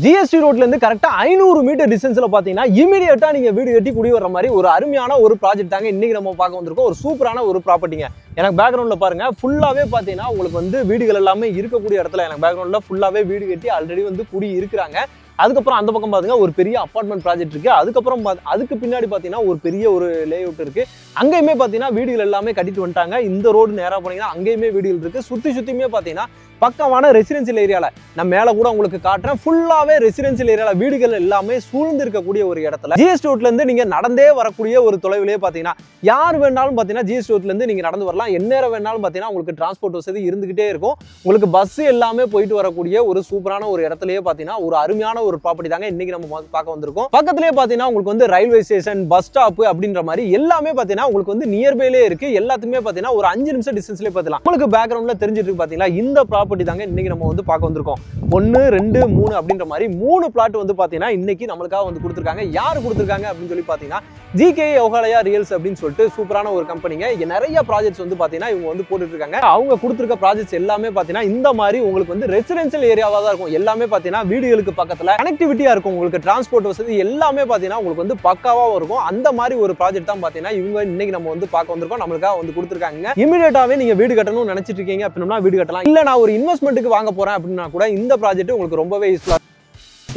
GST ரோட்ல இருந்து கரெக்டா 500 மீட்டர் டிஸ்டன்ஸ்ல பாத்தீங்கன்னா இமிடியேட்டா நீங்க வீடு கட்டி குடி வர மாதிரி ஒரு அருமையான ஒரு ப்ராஜெக்ட் தாங்க இன்னைக்கு நம்ம பார்க்க வந்திருக்கோம். ஒரு சூப்பரான ஒரு ப்ராப்பர்ட்டிங்க. எனக்கு பேக்ரவுண்ட்ல பாருங்க ஃபுல்லாவே பாத்தீங்கன்னா உங்களுக்கு வந்து வீடுகள் எல்லாமே இருக்கக்கூடிய இடத்துல எனக்கு பேக்ரவுண்ட்ல ஃபுல்லாவே வீடு கட்டி ஆல்ரெடி வந்து குடி இருக்கிறாங்க. அதுக்கப்புறம் அந்த பக்கம் பாத்தீங்கன்னா ஒரு பெரிய அபார்ட்மெண்ட் ப்ராஜெக்ட் இருக்கு. அதுக்கப்புறம் அதுக்கு பின்னாடி பாத்தீங்கன்னா ஒரு பெரிய ஒரு லே அவுட் இருக்கு. அங்கேயுமே பாத்தீங்கன்னா வீடுகள் எல்லாமே கட்டிட்டு வந்துட்டாங்க. இந்த ரோடு நேரா போனீங்கன்னா அங்கேயுமே வீடுகள் இருக்கு. சுத்தியுமே பாத்தீங்கன்னா பக்கமான ரெசிடென்சியல் ஏரியால நான் மேல கூட உங்களுக்கு காட்டுறேன். ஃபுல்லாவே ரெசிடென்சியல் ஏரியால வீடுகள் எல்லாமே சூழ்ந்து இருக்கக்கூடிய ஒரு இடத்துல ஜிஎஸ்டி ரோட்ல இருந்து நீங்க நடந்தே வரக்கூடிய ஒரு தொலைவிலேயே பாத்தீங்கன்னா யார் வேணாலும் பாத்தீங்கன்னா ஜிஎஸ்டி ரோட்ல இருந்து நீங்க நடந்து வரலாம். எந்நேரம் வேணாலும் பாத்தீங்கன்னா உங்களுக்கு டிரான்ஸ்போர்ட் வசதி இருந்துகிட்டே இருக்கும். உங்களுக்கு பஸ் எல்லாமே போயிட்டு வரக்கூடிய ஒரு சூப்பரான ஒரு இடத்துலயே பாத்தீங்கன்னா ஒரு அருமையான ஒரு ப்ராப்பர்ட்டி தாங்க இன்னைக்கு நம்ம பார்க்க வந்திருக்கோம். பக்கத்திலேயே பாத்தீங்கன்னா உங்களுக்கு வந்து ரயில்வே ஸ்டேஷன், பஸ் ஸ்டாப் அப்படின்ற மாதிரி எல்லாமே பாத்தீங்கன்னா உங்களுக்கு வந்து நியர்பைலே இருக்கு. எல்லாத்துக்குமே பாத்தீங்கன்னா ஒரு 5 நிமிஷம் டிஸ்டன்ஸ்லயே பாத்தீங்கன்னா உங்களுக்கு பேக்ரவுண்ட்ல தெரிஞ்சிட்டு இருக்கு பாத்தீங்களா. இந்த ப்ராப்பர்ட்டி தாங்க இன்னைக்கு நம்ம வந்து பார்க்க வந்திருக்கோம். 1, 2, 3 அப்படின்ற மாதிரி 3 பிளாட் வந்து பாத்தீங்கன்னா இன்னைக்கு நம்மளுக்காக வந்து கொடுத்துருக்காங்க. யாரு கொடுத்துருக்காங்க அப்படின்னு சொல்லி பாத்தீங்கன்னா ஜிகே யோகாலயா ரியல்ஸ் அப்படின்னு சொல்லிட்டு சூப்பரான ஒரு கம்பெனிங்க. நிறைய ப்ராஜெக்ட்ஸ் வந்து பாத்தீங்கன்னா இவங்க வந்து போட்டுட்டு இருக்காங்க. அவங்க கொடுத்துருக்க ப்ராஜெக்ட்ஸ் எல்லாமே பாத்தீங்கன்னா இந்த மாதிரி உங்களுக்கு வந்து ரெசிடென்சியல் ஏரியாவா தான் இருக்கும். எல்லாமே பாத்தீங்கன்னா வீடுகளுக்கு பக்கத்துல கனெக்டிவிட்டியா இருக்கும். உங்களுக்கு டிரான்ஸ்போர்ட் வசதி எல்லாமே பாத்தீங்கன்னா உங்களுக்கு வந்து பக்காவா இருக்கும். அந்த மாதிரி ஒரு ப்ராஜெக்ட் தான் பாத்தீங்கன்னா இவங்க இன்னைக்கு நம்ம வந்து பார்க்க வந்திருக்கோம். நம்மளுக்காக வந்து கொடுத்துருக்காங்க. இமிடியேட்டாவே நீங்க வீடு கட்டணும்னு நினைச்சிட்டு இருக்கீங்க அப்படின்னா வீடு கட்டலாம். இல்ல நான் ஒரு இன்வெஸ்ட்மெண்ட்டுக்கு வாங்க போறேன் அப்படின்னா கூட இந்த ப்ராஜெக்ட் உங்களுக்கு ரொம்பவே யூஸ்ஃபுல்லா.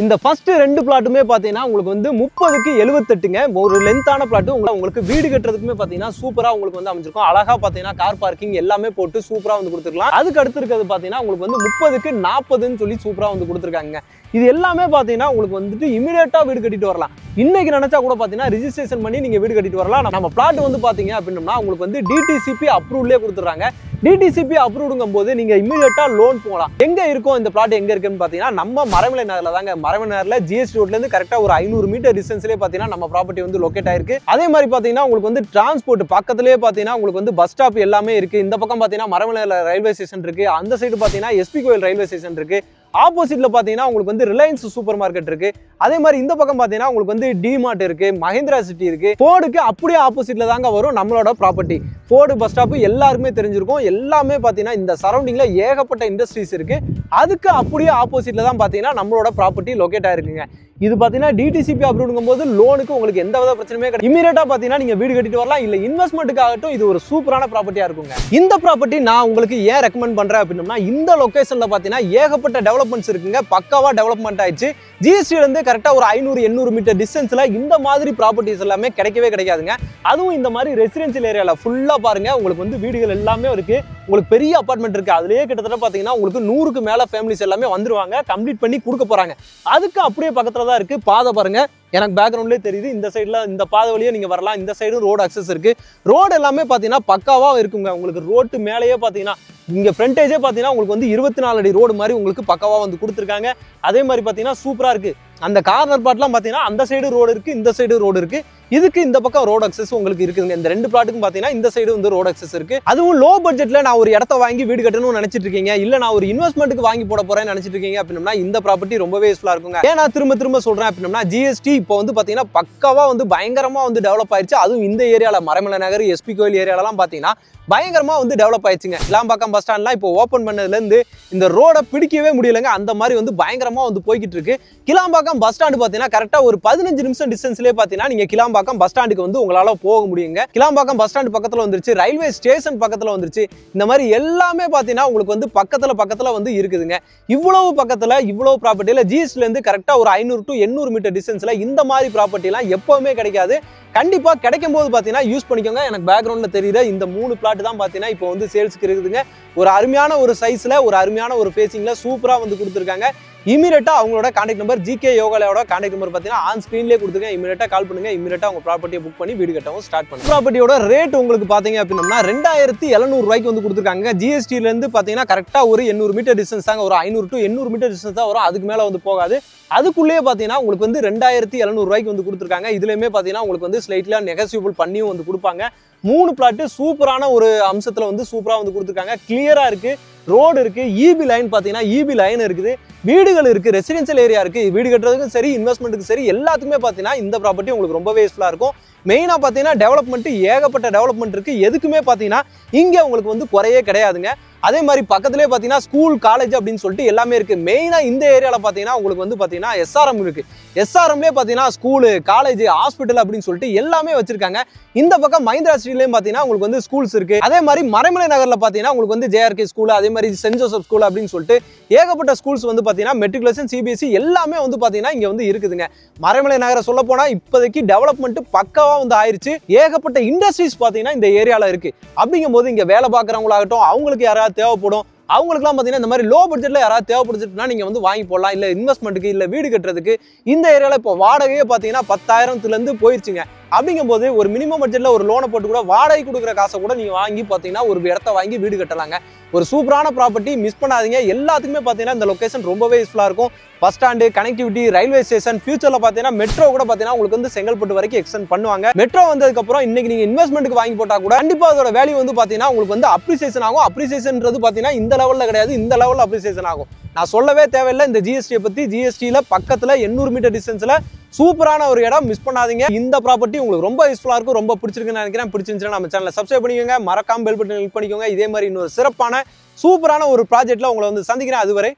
இந்த ஃபர்ஸ்ட் 2 பிளாட்டுமே பாத்தீங்கன்னா உங்களுக்கு வந்து 30க்கு 78ங்க. ஒரு லென்த்தான பிளாட். உங்களுக்கு வீடு கட்டுறதுக்குமே பாத்தீங்கன்னா சூப்பரா உங்களுக்கு வந்து அமைஞ்சிருக்கும். அழகா பாத்தீங்கன்னா கார் பார்க்கிங் எல்லாமே போட்டு சூப்பரா வந்து கொடுத்துருக்கலாம். அதுக்கு அடுத்து இருக்கிறது பாத்தீங்கன்னா உங்களுக்கு வந்து 30க்கு 40ன்னு சொல்லி சூப்பரா வந்து கொடுத்துருக்காங்க. இது எல்லாமே பாத்தீங்கன்னா உங்களுக்கு வந்துட்டு இமிடியேட்டா வீடு கட்டிட்டு வரலாம். இன்னைக்கு நினைச்சா கூட பாத்தீங்கன்னா ரிஜிஸ்ட்ரேஷன் பண்ணி நீங்க வீடு கட்டிட்டு வரலாம். நம்ம பிளாட் வந்து பாத்தீங்க அப்படின்னா உங்களுக்கு வந்து டிடிசிபி அப்ரூவ்லயே கொடுத்துறாங்க. டிடிசிபி அப்ரூவ்டுங்கும் போது நீங்க இமிடியேட்டா லோன் போகலாம். எங்க இருக்கும் இந்த பிளாட் எங்க இருக்குன்னு பாத்தீங்கன்னா நம்ம மரமலை நகர்ல தாங்க. மரமலை நகர்ல ஜிஎஸ்டி ரோட்ல இருந்து கரெக்டா ஒரு 500 மீட்டர் டிஸ்டன்ஸ்லயே பாத்தீங்கன்னா நம்ம ப்ராப்பர்ட்டி வந்து லொகேட் ஆயிருக்கு. அதே மாதிரி பாத்தீங்கன்னா உங்களுக்கு வந்து டிரான்ஸ்போர்ட் பக்கத்திலேயே பாத்தீங்கன்னா உங்களுக்கு வந்து பஸ் ஸ்டாப் எல்லாமே இருக்கு. இந்த பக்கம் பாத்தீங்கன்னா மரமலை ரயில்வே ஸ்டேஷன் இருக்கு. அந்த சைடு பாத்தீங்கன்னா எஸ்பி கோயில் ரயில்வே ஸ்டேஷன் இருக்கு. ஆப்போசிட்ல பாத்தீங்கன்னா உங்களுக்கு வந்து ரிலையன்ஸ் சூப்பர் மார்க்கெட் இருக்கு. அதே மாதிரி இந்த பக்கம் பாத்தீங்கன்னா உங்களுக்கு வந்து டிமார்ட் இருக்கு, மஹிந்திரா சிட்டி இருக்கு. ஃபோர்டுக்கு அப்படியே ஆப்போசிட்ல தாங்க வரும் நம்மளோட ப்ராப்பர்ட்டி. ஃபோர்டு பஸ் ஸ்டாப் எல்லாருக்குமே தெரிஞ்சிருக்கும். எல்லாமே பாத்தீங்கன்னா இந்த சரௌண்டிங்ல ஏகப்பட்ட இண்டஸ்ட்ரீஸ் இருக்கு. அதுக்கு அப்படியே ஆப்போசிட்ல தான் பாத்தீங்கன்னா நம்மளோட ப்ராப்பர்ட்டி லொகேட் ஆயிருக்குங்க. இது பாத்தீங்கன்னா டிடிசிபி அப்ரூவ்டுங்கும் போது லோனுக்கு உங்களுக்கு எந்த வித பிரச்சனையுமே கிடையாது. இமிடியேட்டா பாத்தீங்கன்னா நீங்க வீடு கட்டிட்டு வரலாம். இல்ல இன்வெஸ்ட்மெண்ட்டுக்காகட்டும் இது ஒரு சூப்பரான ப்ராப்பர்ட்டியா இருக்குங்க. இந்த ப்ராப்பர்ட்டி நான் உங்களுக்கு ஏன் ரெக்கமெண்ட் பண்றேன் அப்படின்னா இந்த லொகேஷன்ல பாத்தீங்கன்னா ஏகப்பட்ட டெவலப்மெண்ட்ஸ் இருக்குங்க. பக்காவா டெவலப்மெண்ட் ஆயிடுச்சு. ஜிஎஸ்டில இருந்து கரெக்டா ஒரு 500-800 மீட்டர் டிஸ்டன்ஸ்ல இந்த மாதிரி ப்ராப்பர்ட்டிஸ் எல்லாமே கிடைக்கவே கிடைக்காதுங்க. அதுவும் இந்த மாதிரி ரெசிடென்சியல் ஏரியால ஃபுல்லா பாருங்க உங்களுக்கு வந்து வீடுகள் எல்லாமே இருக்கு. உங்களுக்கு பெரிய அபார்ட்மெண்ட் இருக்கு. அதுலயே கிட்டத்தட்ட பாத்தீங்கன்னா உங்களுக்கு 100க்கு மேல ஃபேமிலிஸ் எல்லாமே வந்துருவாங்க. கம்ப்ளீட் பண்ணி கொடுக்க போறாங்க. அதுக்கு அப்படியே பக்கத்துல தான் இருக்கு. பாதை பாருங்க எனக்கு பேக்ரவுண்ட்லேயே தெரியுது. இந்த சைடில் இந்த பாதை வழியாக நீங்கள் வரலாம். இந்த சைடும் ரோடு அக்சஸ் இருக்குது. ரோடு எல்லாமே பார்த்தீங்கன்னா பக்காவாக இருக்குங்க. உங்களுக்கு ரோட்டு மேலேயே பார்த்தீங்கன்னா இங்கே ஃப்ரண்டேஜே பார்த்தீங்கன்னா உங்களுக்கு வந்து 24 அடி ரோடு மாதிரி உங்களுக்கு பக்காவாக வந்து கொடுத்துருக்காங்க. அதே மாதிரி பார்த்தீங்கன்னா சூப்பராக இருக்குது. அந்த கார்னர் பிளாட்லாம் பார்த்தீங்கன்னா அந்த சைடு ரோடு இருக்குது, இந்த சைடு ரோடு இருக்குது. இதுக்கு இந்த பக்கம் ரோடு அக்சஸ் உங்களுக்கு இருக்குதுங்க. இந்த 2 பிளாட்டுக்கும் பார்த்தீங்கன்னா இந்த சைடு வந்து ரோடு அக்சஸ் இருக்குது. அதுவும் லோ பட்ஜெட்டில் நான் ஒரு இடத்த வாங்கி வீடு கட்டணும்னு நினச்சிட்டு இருக்கீங்க, இல்லை நான் ஒரு இன்வெஸ்ட்மெண்ட்டுக்கு வாங்கி போட போகிறேன்னு நினச்சிட்டு இருக்கீங்க அப்படின்னா இந்த ப்ராப்பர்ட்டி ரொம்பவே யூஸ்ஃபுல்லாக இருக்குங்க. ஏன் நான் திரும்ப சொல்கிறேன் அப்படின்னா ஜிஎஸ்டி இப்போ வந்து பார்த்தீங்கன்னா பக்காவா வந்து பயங்கரமா வந்து டெவலப் ஆயிடுச்சு. அதுவும் இந்த ஏரியால மரமலை நகர், எஸ்பி கோயில் ஏரியாலாம் பார்த்தீங்கன்னா பயங்கரமா வந்து டெவலப் ஆயிடுச்சுங்க. கிளாம்பாக்கம் பஸ் ஸ்டாண்ட்லாம் இப்போ ஓப்பன் பண்ணதுலேருந்து இந்த ரோடை பிடிக்கவே முடியலைங்க. அந்த மாதிரி வந்து பயங்கரமா வந்து போய்கிட்டு இருக்கு. கிளாம்பாக்கம் பஸ் ஸ்டாண்டு பார்த்தீங்கன்னா கரெக்டாக ஒரு 15 நிமிஷம் டிஸ்டன்ஸ்லேயே பார்த்தீங்கன்னா நீங்கள் கிளாம்பாக்கம் பஸ் ஸ்டாண்டுக்கு வந்து உங்களால் போக முடியுங்க. கிளாம்பாக்கம் பஸ் ஸ்டாண்டு பக்கத்தில் வந்துருச்சு, ரயில்வே ஸ்டேஷன் பக்கத்தில் வந்துருச்சு. இந்த மாதிரி எல்லாமே பார்த்தீங்கன்னா உங்களுக்கு வந்து பக்கத்தில் வந்து இருக்குதுங்க. இவ்வளவு பக்கத்தில் இவ்வளவு ப்ராப்பர்ட்டியில் ஜிஎஸ்டிலேருந்து கரெக்டாக ஒரு 500 to 800 மீட்டர் டிஸ்டன்ஸில் இந்த மாதிரி ப்ராப்பர்ட்டிலாம் எப்போவுமே கிடைக்காது. கண்டிப்பா கிடைக்கும் போது பாத்தீங்கன்னா யூஸ் பண்ணிக்கோங்க. எனக்கு பேக்ரவுண்ட்ல தெரியுற இந்த 3 பிளாட் தான் பாத்தீங்கன்னா இப்போ வந்து சேல்ஸ்க்கு இருக்குதுங்க. ஒரு அருமையான ஒரு சைஸ்ல ஒரு அருமையான ஒரு ஃபேசிங்ல சூப்பரா வந்து கொடுத்துருக்காங்க. இமீடியட்டா அவங்களோட கான்டாக்ட் நம்பர் ஜிகே யோகாலயோட கான்டாக்ட் நம்பர் பாத்தீங்கன்னா ஆன் ஸ்கிரீன்லேயே கொடுத்துருக்கேன். இமீடியட்டா கால் பண்ணுங்க. இமீடியட்டா உங்க ப்ராப்பர்ட்டியை புக் பண்ணி வீடு கட்டவும் ஸ்டார்ட் பண்ணுங்க. ப்ராப்பர்ட்டியோட ரேட் உங்களுக்கு பாத்தீங்க அப்படின்னா 2700 ரூபாய்க்கு வந்து கொடுத்துருக்காங்க. ஜிஎஸ்டில இருந்து பாத்தீங்கன்னா கரெக்டா ஒரு 800 மீட்டர் டிஸ்டன்ஸ் தாங்க. ஒரு 500 to 800 மீட்டர் டிஸ்டன்ஸ் தான் வரும். அதுக்கு மேல வந்து போகாது. அதுக்குள்ளேயே பாத்தீங்கன்னா உங்களுக்கு வந்து 2700 ரூபாய்க்கு வந்து கொடுத்துருக்காங்க. இதுலயுமே பாத்தீங்கன்னா உங்களுக்கு வந்து ஸ்லைட்ல நெகோசியபிள் பண்ணியும் வந்து கொடுப்பாங்க. 3 பிளாட் சூப்பரான ஒரு அம்சத்துல வந்து சூப்பரா வந்து கொடுத்துருக்காங்க. கிளியரா இருக்கு. ரோடு இருக்கு, இபி லைன் பார்த்தீங்கன்னா இபி லைன் இருக்குது, வீடுகள் இருக்கு, ரெசிடென்சியல் ஏரியா இருக்கு. வீடு கட்டுறதுக்கும் சரி, இன்வெஸ்ட்மெண்ட்டுக்கும் சரி, எல்லாத்துக்குமே பார்த்தீங்கன்னா இந்த ப்ராப்பர்ட்டி உங்களுக்கு ரொம்பவே யூஸ்ஃபுல்லாக இருக்கும். மெயினாக பார்த்தீங்கன்னா டெவலப்மெண்ட், ஏகப்பட்ட டெவலப்மெண்ட் இருக்கு. எதுக்குமே பார்த்தீங்கன்னா இங்கே உங்களுக்கு வந்து குறையே கிடையாதுங்க. அதே மாதிரி பக்கத்துலேயே பார்த்தீங்கன்னா ஸ்கூல், காலேஜ் அப்படின்னு சொல்லிட்டு எல்லாமே இருக்கு. மெயினாக இந்த ஏரியாவில் பார்த்தீங்கன்னா உங்களுக்கு வந்து பார்த்தீங்கன்னா எஸ்ஆர்எம் இருக்கு. எஸ்ஆர்எம்லேயே பார்த்தீங்கன்னா ஸ்கூலு, காலேஜ், ஹாஸ்பிட்டல் அப்படின்னு சொல்லிட்டு எல்லாமே வச்சிருக்காங்க. இந்த பக்கம் மஹிந்திரா ஸ்ட்ரீட்லேயும் பார்த்தீங்கன்னா உங்களுக்கு வந்து ஸ்கூல்ஸ் இருக்கு. அதே மாதிரி மறைமலை நகரில் பார்த்தீங்கன்னா உங்களுக்கு வந்து ஜேஆர்கே ஸ்கூல், அதே மாதிரி சென்ட் ஜோசப் ஸ்கூல் அப்படின்னு சொல்லிட்டு ஏகப்பட்ட ஸ்கூல்ஸ் வந்து பார்த்தீங்கன்னா மெட்ரிகுலேஷன், சிபிஎஸ்சி எல்லாமே வந்து பார்த்தீங்கன்னா இங்கே வந்து இருக்குதுங்க. மறைமலை நகரை சொல்ல போனால் இப்போதைக்கு டெவலப்மெண்ட் பக்காவாக வந்து ஆயிடுச்சு. ஏகப்பட்ட இண்டஸ்ட்ரீஸ் பார்த்தீங்கன்னா இந்த ஏரியாவில் இருக்கு. அப்படிங்கும்போது இங்கே வேலை பார்க்குறவங்களாகட்டும், அவங்களுக்கு யாராவது தேவைப்படும், அவங்களுக்குலாம் பார்த்தீங்கன்னா இந்த மாதிரி லோ பட்ஜெட்டில் யாராவது தேவைப்படுச்சுன்னா நீங்கள் வந்து வாங்கி போடலாம். இல்லை இன்வெஸ்ட்மெண்ட்டுக்கு, இல்லை வீடு கட்டுறதுக்கு. இந்த ஏரியாவில் இப்போ வாடகையே பார்த்தீங்கன்னா 10,000லேருந்து போயிடுச்சுங்க. அப்படிங்கும்போது ஒரு மினிமம் பட்ஜெட்டில் ஒரு லோனை போட்டு கூட வாடகை கொடுக்குற காசை கூட நீங்கள் வாங்கி பார்த்தீங்கன்னா ஒரு இடத்த வாங்கி வீடு கட்டலாங்க. ஒரு சூப்பரான ப்ராப்பர்ட்டி, மிஸ் பண்ணாதீங்க. எல்லாத்துக்குமே பார்த்தீங்கன்னா இந்த லொகேஷன் ரொம்பவே யூஸ்ஃபுல்லாக இருக்கும். Bus stand, connectivity, railway station, ஃபியூச்சரில் பார்த்தீங்கன்னா மெட்ரோ கூட பார்த்தீங்கன்னா உங்களுக்கு வந்து செங்கல்பட்டு வரைக்கும் எக்ஸ்டெண்ட் பண்ணுவாங்க. மெட்ரோ வந்ததுக்கப்புறம் இன்னைக்கு நீங்கள் இன்வெஸ்ட்மெண்ட்டுக்கு வாங்கி போட்டால் கூட கண்டிப்பாக அதோட வேல்யூ வந்து பார்த்தீங்கன்னா உங்களுக்கு வந்து அப்ரிசியேஷன் ஆகும். அப்ரிசியேஷன்றது பார்த்தீங்கன்னா இந்த லெவலில் கிடையாது, இந்த லெவலில் அப்ரிசியேஷன் ஆகும். நான் சொல்லவே தேவையில்லை இந்த ஜிஎஸ்டியை பற்றி. ஜிஎஸ்டியில் பக்கத்தில் 800 மீட்டர் டிஸ்டன்ஸில் சூப்பரான ஒரு இடம், மிஸ் பண்ணாதீங்க. இந்த ப்ராப்பர்ட்டி உங்களுக்கு ரொம்ப யூஸ்ஃபுல்லாக இருக்கும், ரொம்ப பிடிச்சிருக்குன்னு நினைக்கிறேன். பிடிச்சிருந்துச்சுன்னா நம்ம சேனலை சப்ஸ்கிரைப் பண்ணிக்கோங்க, மறக்காம பெல் பட்டன் கிளிக் பண்ணிக்கோங்க. இதே மாதிரி இன்னொரு சிறப்பான சூப்பரான ஒரு ப்ராஜெக்ட்ல உங்களை வந்து சந்திக்கிறேன். அதுவரை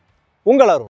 உங்கள் அருண்.